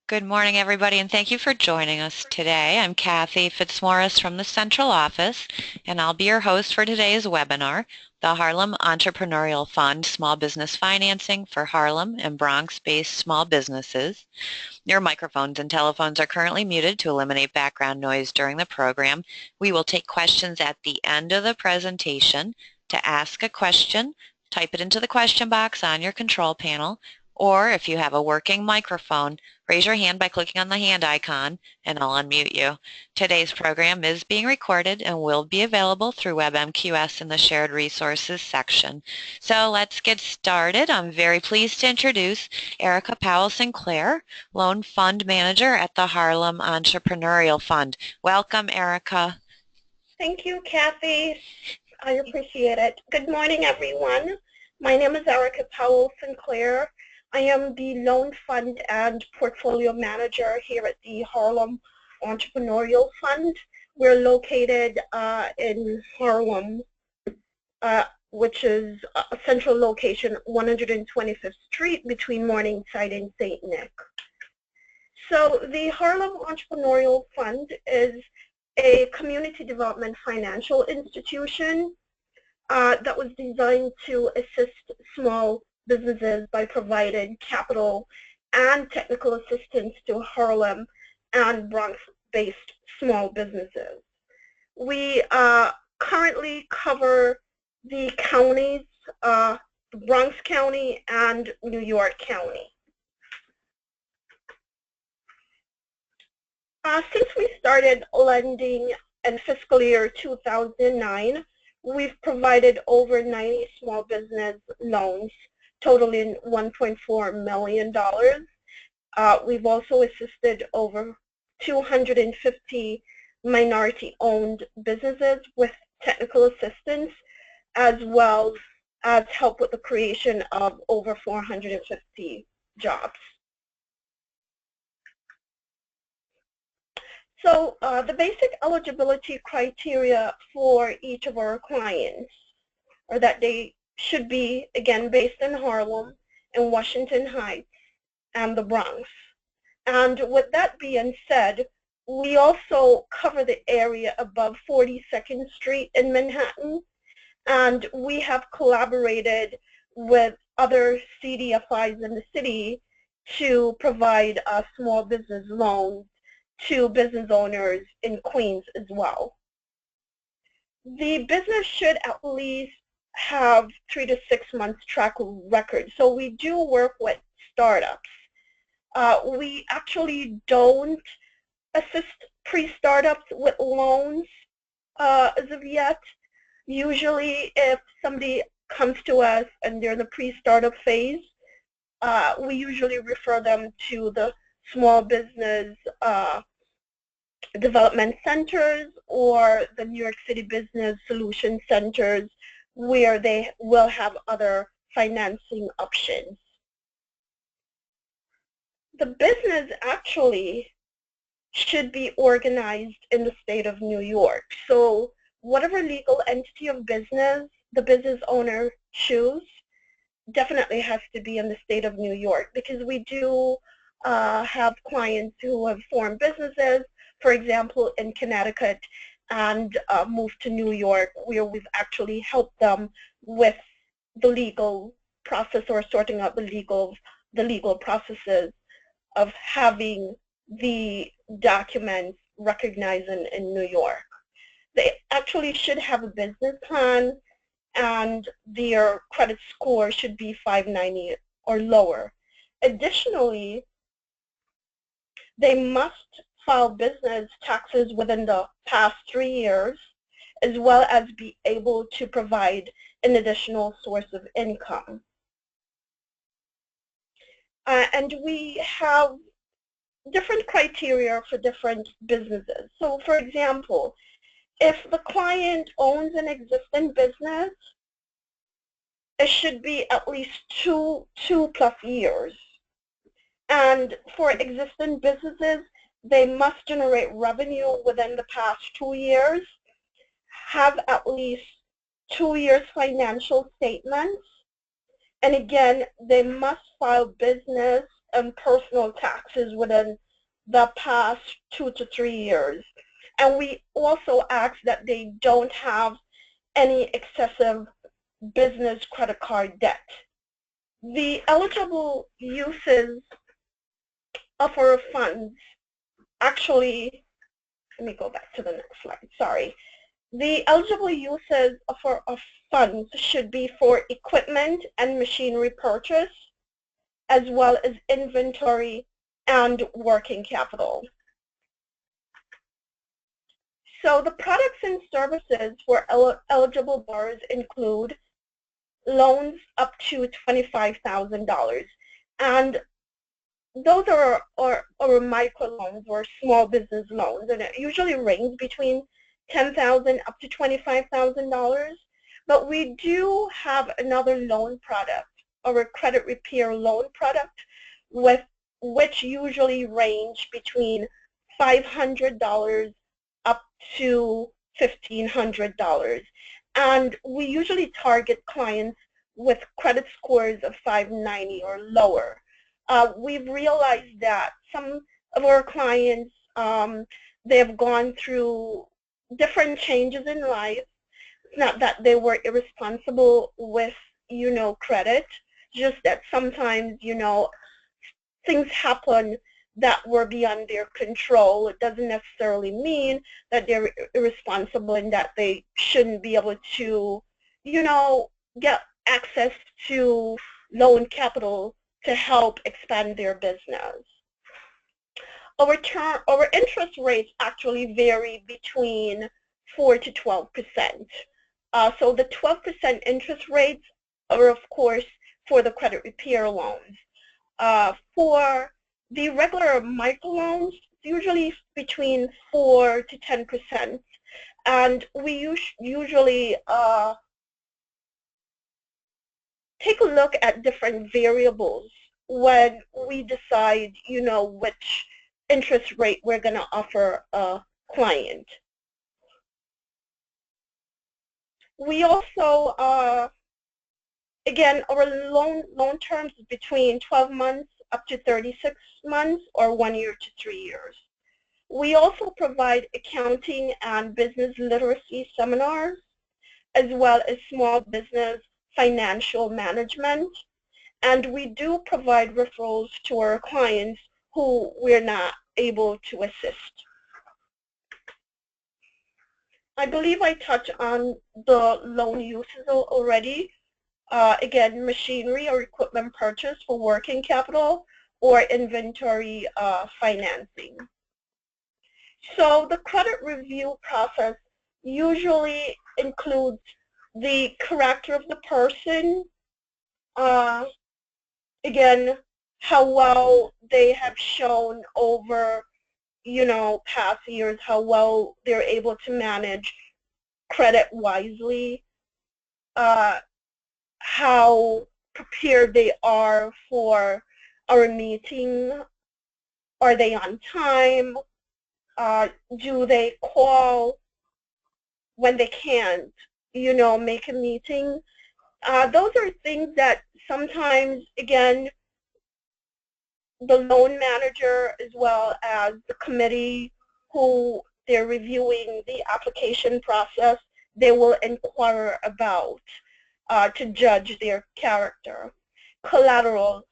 Good morning, everybody, and thank you for joining us today. I'm Kathy Fitzmaurice from the Central Office, and I'll be your host for today's webinar, the Harlem Entrepreneurial Fund Small Business Financing for Harlem and Bronx-based Small Businesses. Your microphones and telephones are currently muted to eliminate background noise during the program. We will take questions at the end of the presentation. To ask a question, type it into the question box on your control panel, or if you have a working microphone, raise your hand by clicking on the hand icon and I'll unmute you. Today's program is being recorded and will be available through WebMQS in the Shared Resources section. So let's get started. I'm very pleased to introduce Ericka Powell Sinclair, Loan Fund Manager at the Harlem Entrepreneurial Fund. Welcome, Ericka. Thank you, Kathy. I appreciate it. Good morning, everyone. My name is Ericka Powell Sinclair. I am the Loan Fund and Portfolio Manager here at the Harlem Entrepreneurial Fund. We're located in Harlem, which is a central location, 125th Street between Morningside and St. Nick. So the Harlem Entrepreneurial Fund is a community development financial institution that was designed to assist small businesses by providing capital and technical assistance to Harlem and Bronx-based small businesses. We currently cover the counties, Bronx County and New York County. Since we started lending in fiscal year 2009, we've provided over 90 small business loans totaling $1.4 million. We've also assisted over 250 minority-owned businesses with technical assistance, as well as help with the creation of over 450 jobs. So the basic eligibility criteria for each of our clients are that they should be, again, based in Harlem and Washington Heights and the Bronx. And with that being said, we also cover the area above 42nd Street in Manhattan, and we have collaborated with other CDFIs in the city to provide small business loans to business owners in Queens as well. The business should at least have 3 to 6 months track record. So we do work with startups. We actually don't assist pre-startups with loans as of yet. Usually if somebody comes to us and they're in the pre-startup phase, we usually refer them to the small business development centers or the New York City Business Solution Centers, where they will have other financing options. The business actually should be organized in the state of New York. So whatever legal entity of business the business owner choose definitely has to be in the state of New York, because we do have clients who have formed businesses, for example, in Connecticut, and moved to New York, where we've actually helped them with the legal process or sorting out the legal processes of having the documents recognized in New York. They actually should have a business plan, and their credit score should be 590 or lower. Additionally, they must file business taxes within the past 3 years, as well as be able to provide an additional source of income. And we have different criteria for different businesses. So for example, if the client owns an existing business, it should be at least two plus years. And for existing businesses, they must generate revenue within the past 2 years, have at least 2 years financial statements, and again, they must file business and personal taxes within the past 2 to 3 years. And we also ask that they don't have any excessive business credit card debt. The eligible uses of our funds actually, let me go back to the next slide, sorry. The eligible uses of our funds should be for equipment and machinery purchase, as well as inventory and working capital. So the products and services for eligible borrowers include loans up to $25,000. And those are microloans or small business loans, and it usually ranges between $10,000 up to $25,000. But we do have another loan product, or a credit repair loan product, which usually range between $500 up to $1,500. And we usually target clients with credit scores of 590 or lower. We've realized that some of our clients, they have gone through different changes in life. It's not that they were irresponsible with, credit, just that sometimes, things happen that were beyond their control. It doesn't necessarily mean that they're irresponsible and that they shouldn't be able to, get access to loan capital to help expand their business. Our interest rates actually vary between 4 to 12%. So the 12% interest rates are, of course, for the credit repair loans. For the regular microloans, usually between 4 to 10%, and we usually take a look at different variables when we decide, which interest rate we're going to offer a client. We also, again, our loan terms is between 12 months up to 36 months or 1 year to 3 years. We also provide accounting and business literacy seminars, as well as small business financial management. And we do provide referrals to our clients who we're not able to assist. I believe I touched on the loan uses already. Again, machinery or equipment purchase for working capital or inventory financing. So the credit review process usually includes the character of the person, again, how well they have shown over, past years, how well they're able to manage credit wisely, how prepared they are for our meeting, are they on time, do they call when they can't, make a meeting. Those are things that sometimes, again, the loan manager as well as the committee who they're reviewing the application process, they will inquire about to judge their character. Collateral.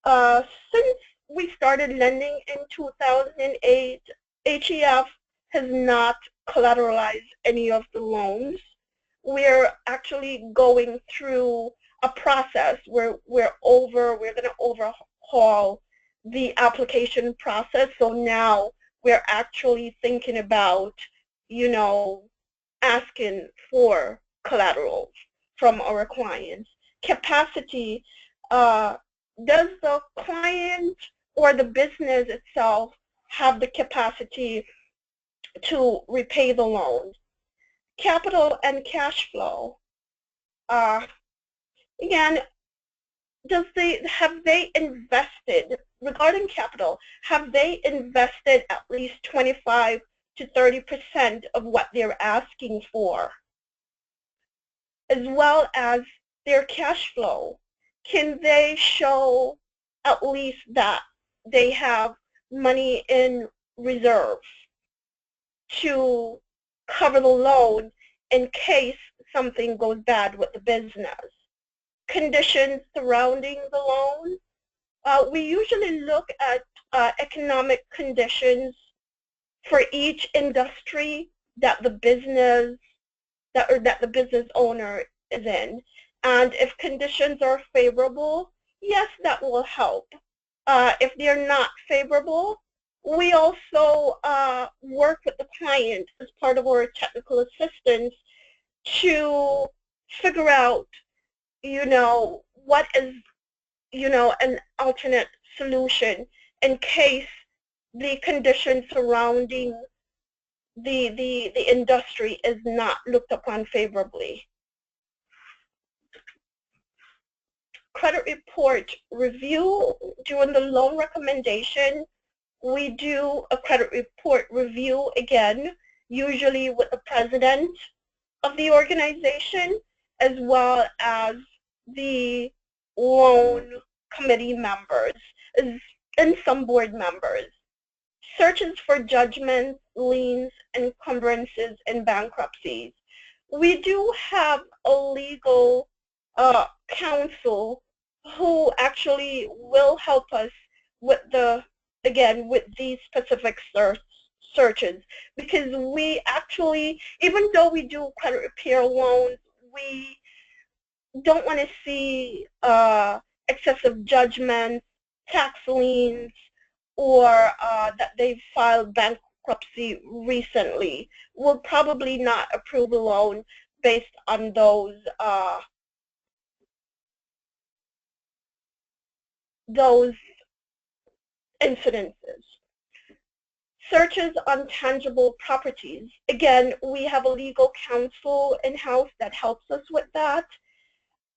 Since we started lending in 2008, HEF has not collateralized any of the loans. We're actually going through a process where we're going to overhaul the application process. So now we're actually thinking about, asking for collateral from our clients. Capacity, does the client or the business itself have the capacity to repay the loan? Capital and cash flow. Again, have they invested, regarding capital, have they invested at least 25 to 30% of what they're asking for? As well as their cash flow. Can they show at least that they have money in reserve to cover the loan in case something goes bad with the business. Conditions surrounding the loan. We usually look at economic conditions for each industry that the business owner is in. And if conditions are favorable, yes, that will help. If they're not favorable, we also work with the client as part of our technical assistance to figure out, what is, an alternate solution in case the conditions surrounding the industry is not looked upon favorably. Credit report review. During the loan recommendation, we do a credit report review again, usually with the president of the organization as well as the loan committee members and some board members. Searches for judgments, liens, encumbrances, and bankruptcies. We do have a legal counsel who actually will help us with with these specific searches, because we actually, even though we do credit repair loans, we don't want to see excessive judgments, tax liens, or that they've filed bankruptcy recently. We'll probably not approve a loan based on those incidences. Searches on tangible properties. Again, we have a legal counsel in-house that helps us with that,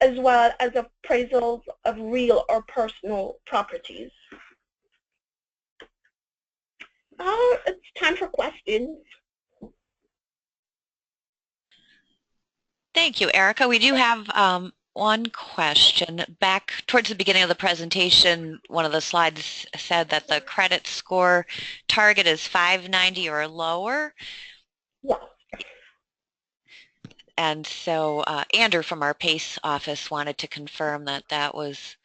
as well as appraisals of real or personal properties. It's time for questions. Thank you, Ericka. We do have one question. Back towards the beginning of the presentation, one of the slides said that the credit score target is 590 or lower. Yes. And so Andrew from our PACE office wanted to confirm that that was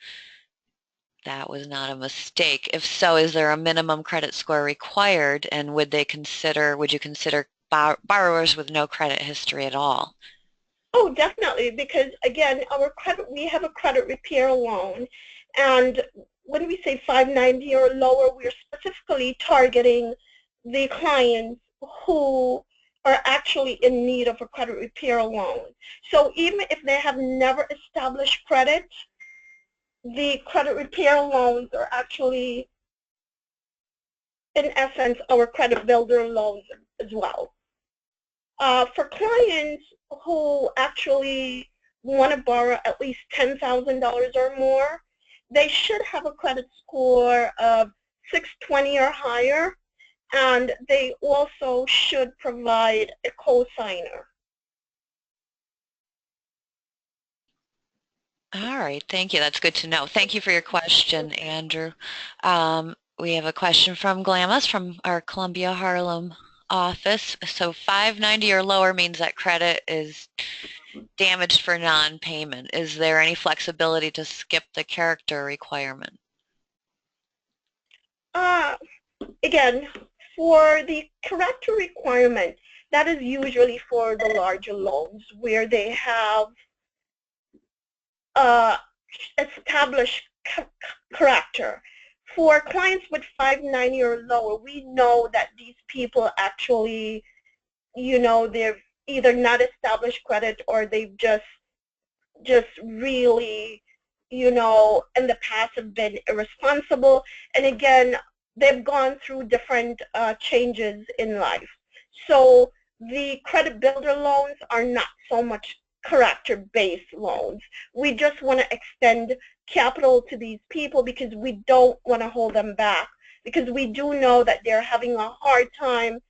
not a mistake. If so, is there a minimum credit score required, and would you consider borrowers with no credit history at all? Oh, definitely, because again, we have a credit repair loan, and when we say 590 or lower, we're specifically targeting the clients who are actually in need of a credit repair loan. So even if they have never established credit, the credit repair loans are actually, in essence, our credit builder loans as well. For clients who actually want to borrow at least $10,000 or more, they should have a credit score of 620 or higher, and they also should provide a cosigner. All right, thank you. That's good to know. Thank you for your question, Andrew. We have a question from Glamis from our Columbia Harlem office. So 590 or lower means that credit is damaged for non-payment. Is there any flexibility to skip the character requirement? Again, for the character requirement, that is usually for the larger loans where they have established character. For clients with 590 or lower, we know that these people actually, they've either not established credit or they've just really, in the past have been irresponsible. And again, they've gone through different changes in life. So the credit builder loans are not so much character-based loans. We just want to extend capital to these people because we don't want to hold them back, because we do know that they're having a hard time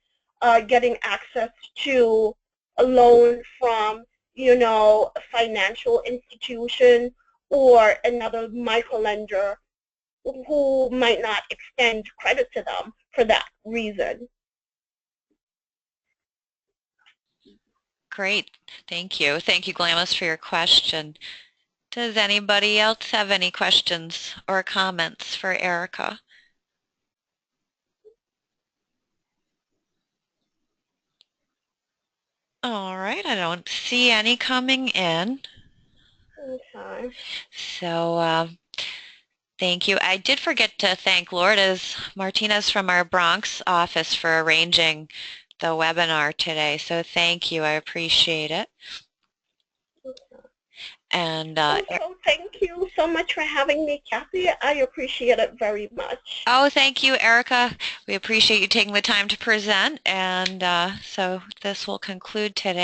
getting access to a loan from, a financial institution or another microlender who might not extend credit to them for that reason. Great. Thank you. Thank you, Glamis, for your question. Does anybody else have any questions or comments for Ericka? All right, I don't see any coming in. Okay. So thank you. I did forget to thank Lourdes Martinez from our Bronx office for arranging the webinar today. So thank you. I appreciate it. And also, thank you so much for having me, Kathy. I appreciate it very much. oh, thank you, Ericka. We appreciate you taking the time to present. And so this will conclude today.